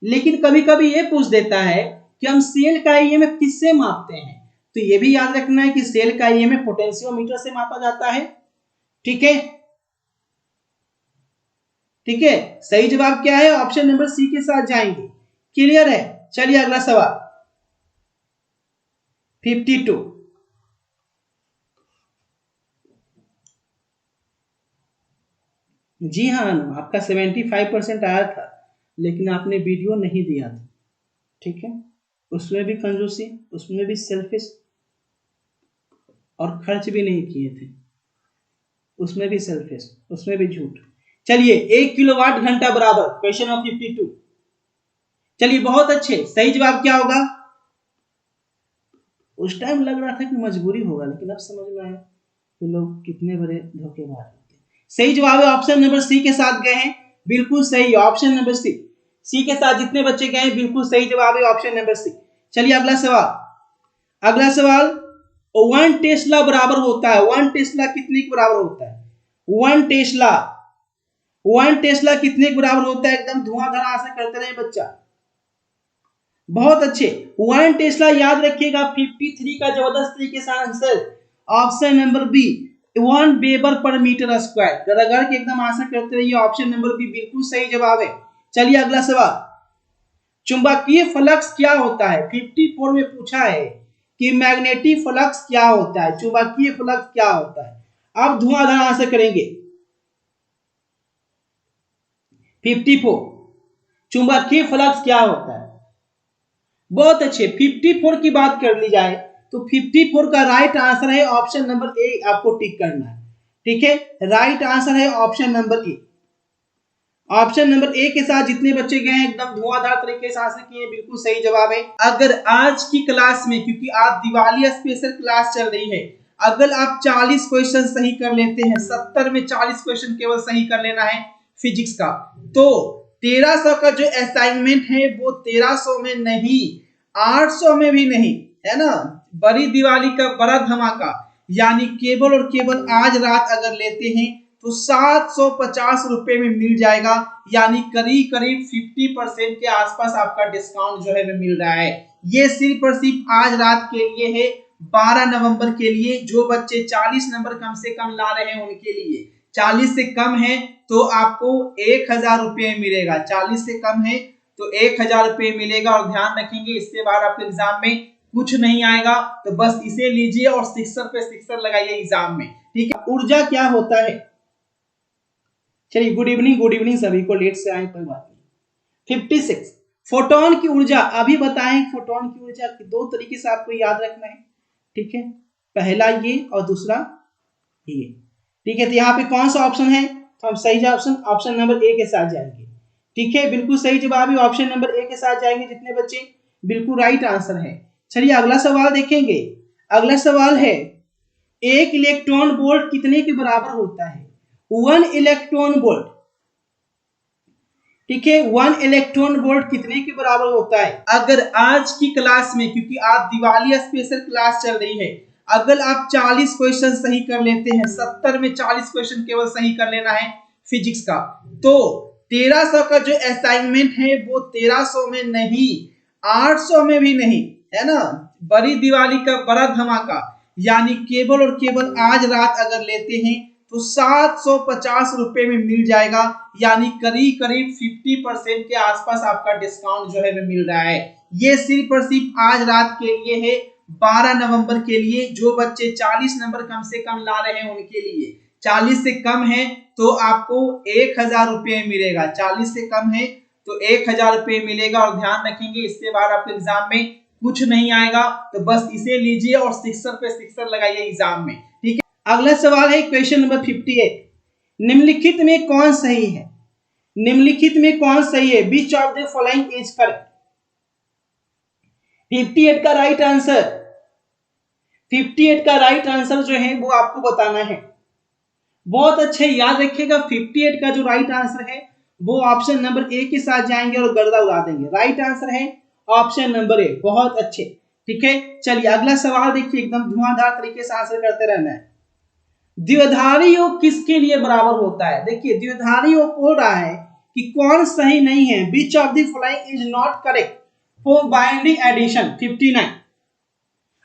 लेकिन कभी कभी ये पूछ देता है कि हम सेल का ईएमएफ किससे मापते हैं, तो ये भी याद रखना है कि सेल का ईएमएफ पोटेंशियोमीटर से मापा जाता है। ठीक है, ठीक है, सही जवाब क्या है? ऑप्शन नंबर सी के साथ जाएंगे। क्लियर है? चलिए अगला सवाल 52। जी हाँ, आपका 75% आया था, लेकिन आपने वीडियो नहीं दिया था। ठीक है, उसमें भी कंजूसी, उसमें भी सेल्फिश, और खर्च भी नहीं किए थे, उसमें भी सेल्फिश, उसमें भी झूठ। चलिए 1 किलोवाट घंटा बराबर, क्वेश्चन ऑफ 52। चलिए बहुत अच्छे, सही जवाब क्या होगा? उस टाइम लग रहा था कि मजबूरी होगा, लेकिन अब समझ में आया कि लोग कितने बड़े धोखेबाज होते हैं। सही जवाब है ऑप्शन नंबर सी के साथ गए हैं, बिल्कुल सही, ऑप्शन नंबर सी। सी के साथ जितने बच्चे गए हैं बिल्कुल सही जवाब है ऑप्शन नंबर सी। चलिए अगला सवाल, अगला सवाल 1 टेस्ला बराबर होता है, 1 टेस्ला कितने के बराबर होता है? 1 टेस्ला, 1 टेस्ला कितने के बराबर होता है? एकदम धुआंधार आंसर करते रहे बच्चा, बहुत अच्छे। 1 टेस्ला याद रखिएगा, 53 का जबरदस्त तरीके से answer option number B 1 weber पर मीटर स्क्वायर। रगड़ के एकदम आंसर करते रहिए, ऑप्शन नंबर बी बिल्कुल सही जवाब है। चलिए अगला सवाल, चुंबकीय फ्लक्स क्या होता है? 54 में पूछा है कि मैग्नेटिक फ्लक्स क्या होता है, चुंबकीय फ्लक्स क्या होता है। अब धुआंधार आंसर करेंगे। 54 चुंबकीय फ्लक्स क्या होता है? बहुत अच्छे, 54 की बात कर ली जाए तो 54 का राइट आंसर है ऑप्शन नंबर ए, आपको टिक करना है। ठीक है, राइट आंसर है ऑप्शन नंबर ए। ऑप्शन नंबर ए के साथ जितने बच्चे गए हैं एकदम धुआंधार तरीके से आंसर किए, बिल्कुल सही जवाब है। अगर आज की क्लास में, क्योंकि आज दिवाली स्पेशल क्लास चल रही है, अगर आप 40 क्वेश्चन सही कर लेते हैं, 70 में 40 क्वेश्चन केवल सही कर लेना है फिजिक्स का, तो 1300 का जो असाइनमेंट है वो 1300 में नहीं, 800 में भी नहीं, है ना, बड़ी दिवाली का बड़ा धमाका, यानी केवल और केवल आज रात अगर लेते हैं तो 750 रुपए में मिल जाएगा, यानी करीब करीब 50% के आसपास आपका डिस्काउंट जो है मिल रहा है। ये सिर्फ और सिर्फ आज रात के लिए है, 12 नवंबर के लिए। जो बच्चे 40 नंबर कम से कम ला रहे हैं उनके लिए, 40 से कम है तो आपको 1000 रुपये मिलेगा, 40 से कम है तो 1000 रुपये मिलेगा। और ध्यान रखेंगे इससे बाहर आपके एग्जाम में कुछ नहीं आएगा, तो बस इसे लीजिए और 6 पे 6 लगाइए एग्जाम में, ठीक है। ऊर्जा क्या होता है? चलिए, गुड इवनिंग सभी को, लेट से आए कोई बात नहीं। 56 फोटोन की ऊर्जा, अभी बताएं फोटोन की ऊर्जा दो तरीके से आपको याद रखना है, ठीक है, पहला ये और दूसरा ये, ठीक है। तो यहाँ पे कौन सा ऑप्शन है? तो हम सही ऑप्शन नंबर ए के साथ जाएंगे, ठीक है, बिल्कुल सही जवाब है, ऑप्शन नंबर ए के साथ जाएंगे जितने बच्चे, बिल्कुल राइट आंसर है। चलिए अगला सवाल देखेंगे। अगला सवाल है, एक इलेक्ट्रॉन वोल्ट कितने के बराबर होता है? 1 इलेक्ट्रॉन वोल्ट, ठीक है, 1 इलेक्ट्रॉन वोल्ट कितने के बराबर होता है? अगर आज की क्लास में, क्योंकि आज दिवाली स्पेशल क्लास चल रही है, अगर आप 40 क्वेश्चन सही कर लेते हैं, 70 में 40 क्वेश्चन केवल सही कर लेना है फिजिक्स का, तो 1300 का जो असाइनमेंट है वो 1300 में नहीं, 800 में भी नहीं, है ना, बड़ी दिवाली का बड़ा धमाका, यानी केवल और केवल आज रात अगर लेते हैं तो 750 रुपए में मिल जाएगा, यानी करीब करीब 50% के आसपास आपका डिस्काउंट जो है मिल रहा है। ये सिर्फ और सिर्फ आज रात के लिए है, 12 नवंबर के लिए। जो बच्चे 40 नंबर कम से कम ला रहे हैं उनके लिए, 40 से कम है तो आपको 1000 रुपये मिलेगा, 40 से कम है तो 1000 रुपये मिलेगा। और ध्यान रखेंगे इससे बाहर आपके एग्जाम में कुछ नहीं आएगा, तो बस इसे लीजिए और 6 पे 6 लगाइए एग्जाम में, ठीक है। अगला सवाल है क्वेश्चन नंबर 58, निम्नलिखित में कौन सही है? निम्नलिखित में कौन सही है? Which of the following is correct. 58 का राइट आंसर, 58 का राइट आंसर जो है वो आपको बताना है, बहुत अच्छे याद रखिएगा। 58 का जो राइट आंसर है वो ऑप्शन नंबर ए के साथ जाएंगे और गर्दा उड़ा देंगे। राइट आंसर है ऑप्शन नंबर ए, बहुत अच्छे, ठीक है। चलिए अगला सवाल देखिए, एकदम धुआंधार तरीके से आंसर करते रहना है। द्विधारी योग किसके लिए बराबर होता है? देखिए द्विधारी योग बोल रहा है कि कौन सही नहीं है, which of the following is not correct for binding addition. 59,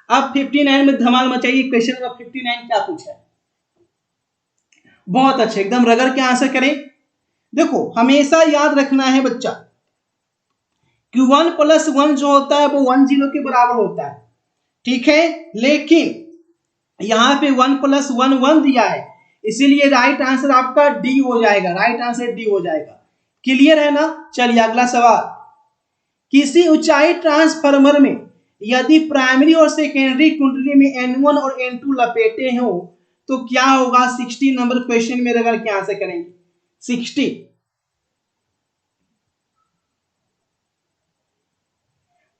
अब 59 में धमाल मचाइए। क्वेश्चन नंबर 59 क्या पूछा है? बहुत अच्छे, एकदम रगड़ के आंसर करें। देखो हमेशा याद रखना है बच्चा कि 1 + 1 जो होता है वो 10 के बराबर होता है, ठीक है, लेकिन यहां पे 1 + 1 1 दिया है, इसीलिए राइट आंसर आपका डी हो जाएगा, राइट आंसर डी हो जाएगा। क्लियर है ना? चलिए अगला सवाल, किसी ऊंचाई ट्रांसफार्मर में यदि प्राइमरी और सेकेंडरी कुंडली में N1 और N2 लपेटे हो तो क्या होगा? 60 नंबर क्वेश्चन में रगड़ के आंसर करेंगे। 60,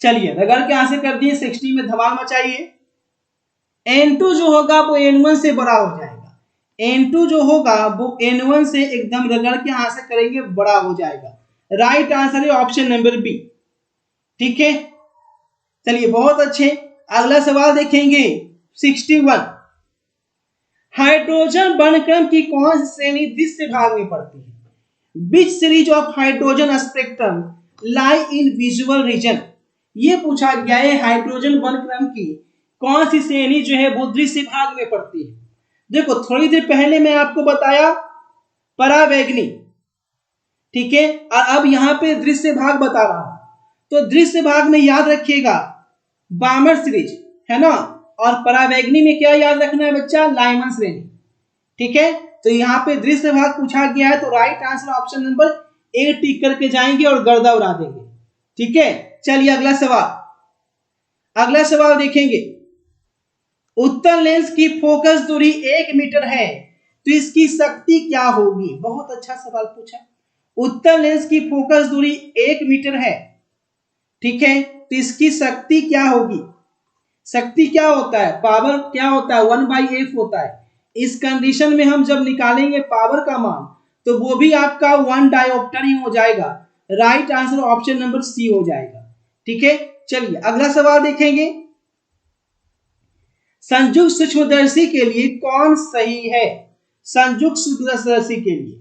चलिए रगड़ के आंसर कर दिए, 60 में धमाल मचाइए। N2 जो होगा वो N1 से बड़ा हो जाएगा, N2 जो होगा वो N1 से एकदम रगड़ के आंसर करेंगे, बड़ा हो जाएगा। राइट आंसर है ऑप्शन नंबर बी, ठीक है। चलिए बहुत अच्छे, अगला सवाल देखेंगे 61, हाइड्रोजन वर्णक्रम की कौन सी श्रेणी दृश्य भाग में पड़ती है? Which series of hydrogen spectrum lie in visual region. ये पूछा गया है, हाइड्रोजन वर्णक्रम की कौन सी श्रेणी जो है वो दृश्य भाग में पड़ती है। देखो थोड़ी देर पहले मैं आपको बताया परावैगनी, ठीक है, और अब यहां पे दृश्य भाग बता रहा हूं, तो दृश्य भाग में याद रखिएगा बामर सीरीज, है ना, और परावैगनी में क्या याद रखना है बच्चा? लाइमन श्रेणी, ठीक है। तो यहाँ पे दृश्य भाग पूछा गया है, तो right answer option number A tick करके जाएंगे और गर्दा उड़ा देंगे, ठीक है। चलिए अगला सवाल, अगला सवाल देखेंगे, उत्तल लेंस की फोकस दूरी 1 मीटर है तो इसकी शक्ति क्या होगी? बहुत अच्छा सवाल पूछा। उत्तल लेंस की फोकस दूरी 1 मीटर है, ठीक है, तो इसकी शक्ति क्या होगी? शक्ति क्या होता है? पावर क्या होता है? 1/f होता है। इस कंडीशन में हम जब निकालेंगे पावर का मान, तो वो भी आपका 1 डायोप्टर ही हो जाएगा। Right answer option number C हो जाएगा। ठीक है, चलिए अगला सवाल देखेंगे। संयुक्त सूक्ष्मदर्शी के लिए कौन सही है? संयुक्त सूक्ष्मदर्शी के लिए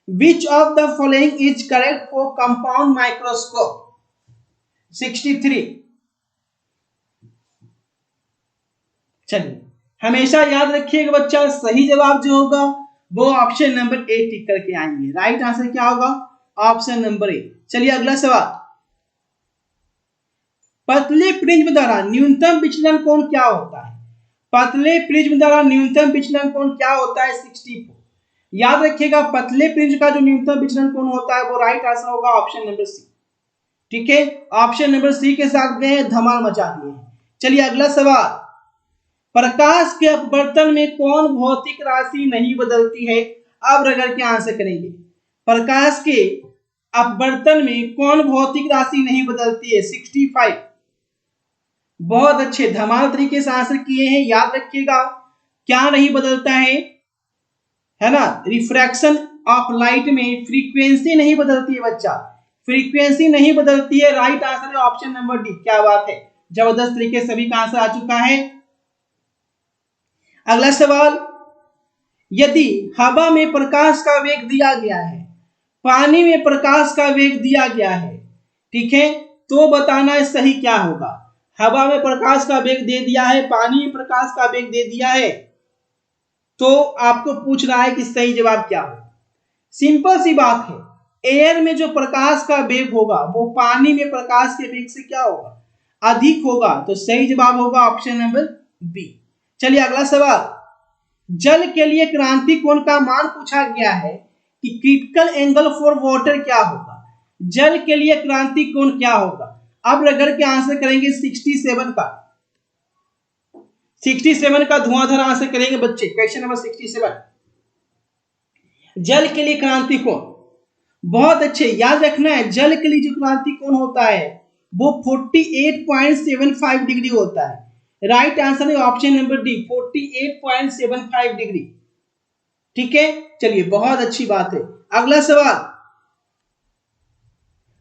विच of the following is correct for compound microscope? 63। चलिए हमेशा याद रखिएगा बच्चा, सही जवाब जो होगा वो ऑप्शन नंबर ए टिक करके आएंगे। राइट आंसर क्या होगा? ऑप्शन नंबर ए। चलिए अगला सवाल। पतले प्रिज्म द्वारा न्यूनतम विचलन कोण क्या होता है? पतले प्रिज्म द्वारा न्यूनतम विचलन कोण क्या होता है? 64। याद रखिएगा पतले प्रिज्म का जो न्यूनतम विचलन कोण होता है वो राइट आंसर होगा ऑप्शन नंबर सी। ठीक है, ऑप्शन नंबर सी के साथ गए, धमाल मचा दिए। चलिए अगला सवाल। प्रकाश के अपवर्तन में कौन भौतिक राशि नहीं बदलती है? अब रगड़ के आंसर करेंगे। प्रकाश के अपवर्तन में कौन भौतिक राशि नहीं बदलती है? 65। बहुत अच्छे धमाल तरीके से आंसर किए हैं। याद रखिएगा क्या नहीं बदलता है ना? रिफ्रैक्शन ऑफ लाइट में फ्रीक्वेंसी नहीं बदलती है बच्चा, फ्रीक्वेंसी नहीं बदलती है। राइट आंसर है ऑप्शन नंबर डी। क्या बात है, जबरदस्त तरीके से सभी का आंसर आ चुका है। अगला सवाल। यदि हवा में प्रकाश का वेग दिया गया है, पानी में प्रकाश का वेग दिया गया है, ठीक है, तो बताना है सही क्या होगा? हवा में प्रकाश का वेग दे दिया है, पानी में प्रकाश का वेग दे दिया है, तो आपको पूछ रहा है कि सही जवाब क्या होगा? सिंपल सी बात है, एयर में जो प्रकाश का वेग होगा वो पानी में प्रकाश के वेग से क्या होगा? अधिक होगा। तो सही जवाब होगा ऑप्शन नंबर बी। चलिए अगला सवाल। जल के लिए क्रांति कोण का मान पूछा गया है कि क्रिटिकल एंगल फॉर वाटर क्या होगा? जल के लिए क्रांति कोण क्या होगा? अब रगड़ के आंसर करेंगे 67 का। 67 का धुआंधार आंसर करेंगे बच्चे। क्वेश्चन नंबर 67, जल के लिए क्रांति कोण। बहुत अच्छे, याद रखना है जल के लिए जो क्रांति कोण होता है वो 48.75 डिग्री होता है। राइट आंसर है ऑप्शन नंबर डी, 48.75 डिग्री। ठीक है, चलिए बहुत अच्छी बात है। अगला सवाल।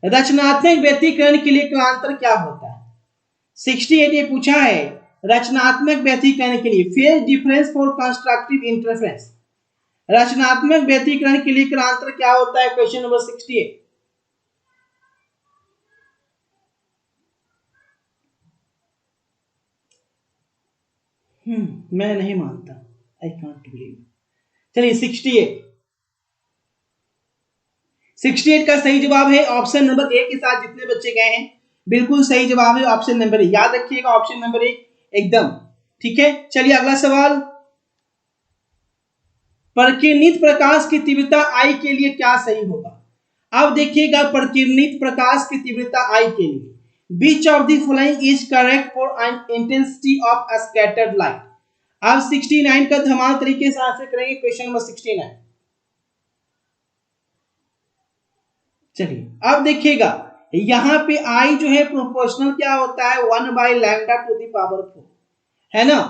रचनात्मक व्यतिकरण के लिए कालांतर क्या होता है? 68 ये पूछा है। रचनात्मक व्यतिकरण के लिए phase difference for constructive interference, रचनात्मक व्यतिकरण के लिए कालांतर क्या होता है? Question number 68। मैं नहीं मानता, आई कांट बिलीव। चलिए 68 का सही जवाब है ऑप्शन नंबर ए के साथ जितने बच्चे गए हैं बिल्कुल सही जवाब है ऑप्शन नंबर ए। याद रखिएगा ऑप्शन नंबर ए एकदम ठीक है। चलिए अगला सवाल। प्रकिरणित प्रकाश की तीव्रता आई के लिए क्या सही होगा? अब देखिएगा प्रकिरणित प्रकाश की तीव्रता आई के लिए which of the following is correct for an intensity of a scattered light? अब 69 का धमाल तरीके से आंसर करेंगे क्वेश्चन नंबर 69। चलिए अब देखिएगा यहां पे आई जो है प्रोपोर्शनल क्या होता है? 1/λ⁴ है ना?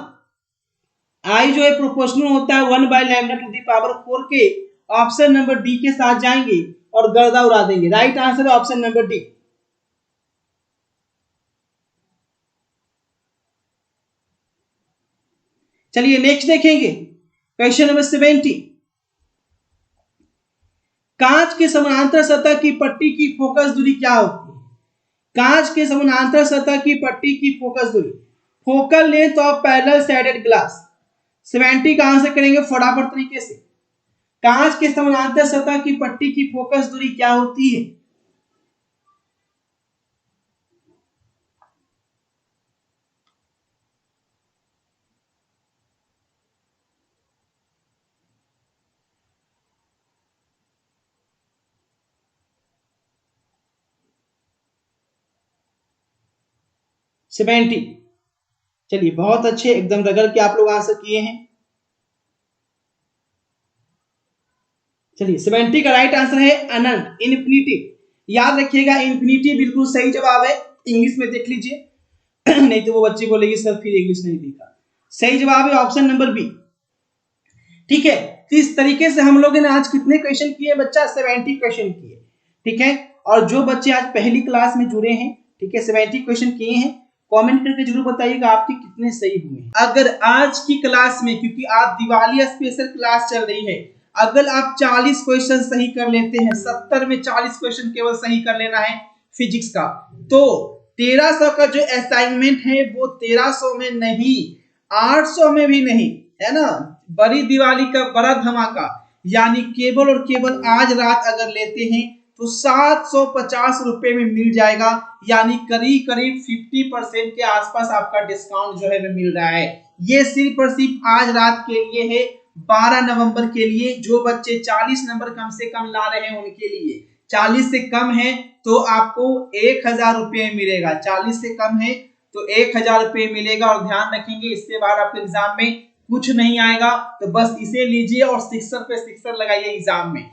आई जो है प्रोपोर्शनल होता है 1/λ⁴ के ऑप्शन नंबर डी के साथ जाएंगे और गर्दा उड़ा देंगे। राइट आंसर है ऑप्शन नंबर डी। चलिए नेक्स्ट देखेंगे क्वेश्चन नंबर 70। कांच के समानांतर सतह की पट्टी की फोकस दूरी क्या होती है? कांच के समानांतर सतह की पट्टी की फोकस दूरी, focal length of parallel sided glass. 70 का आंसर करेंगे फटाफट तरीके से। कांच के समानांतर सतह की पट्टी की फोकस दूरी क्या होती है? सेवेंटी। चलिए बहुत अच्छे, एकदम रगड़ के आप लोग आंसर किए हैं। चलिए 70 का राइट आंसर है अनंत, इन्फिनिटिव। याद रखिएगा इन्फिनिटिव बिल्कुल सही जवाब है। इंग्लिश में देख लीजिए नहीं तो वो बच्चे बोलेगी सर फिर इंग्लिश नहीं देखा। सही जवाब है ऑप्शन नंबर बी। ठीक है, तो इस तरीके से हम लोगों ने आज कितने क्वेश्चन किए बच्चा? 70 क्वेश्चन किए। ठीक है, और जो बच्चे आज पहली क्लास में जुड़े हैं, ठीक है, 70 क्वेश्चन किए हैं, कमेंट करके जरूर बताइएगा आपके कितने सही हुए हैं। अगर आज की क्लास में, क्योंकि आप दिवाली स्पेशल क्लास चल रही है, अगर आप 40 क्वेश्चन सही कर लेते हैं, 70 में 40 क्वेश्चन केवल सही कर लेना है फिजिक्स का, तो 1300 का जो असाइनमेंट है वो 1300 में नहीं, 800 में भी नहीं, है ना, बड़ी दिवाली का बड़ा धमाका, यानी केवल और केवल आज रात अगर लेते हैं तो 750 रुपए में मिल जाएगा, यानी करीब करीब 50% के आसपास आपका डिस्काउंट जो है वो मिल रहा है। ये सिर्फ और सिर्फ आज रात के लिए है, 12 नवंबर के लिए। जो बच्चे 40 नंबर कम से कम ला रहे हैं उनके लिए, 40 से कम है तो आपको 1000 रुपये मिलेगा, 40 से कम है तो 1000 रुपये मिलेगा। और ध्यान रखेंगे इससे बाहर आपके एग्जाम में कुछ नहीं आएगा, तो बस इसे लीजिए और 6 पे 6 लगाइए एग्जाम में।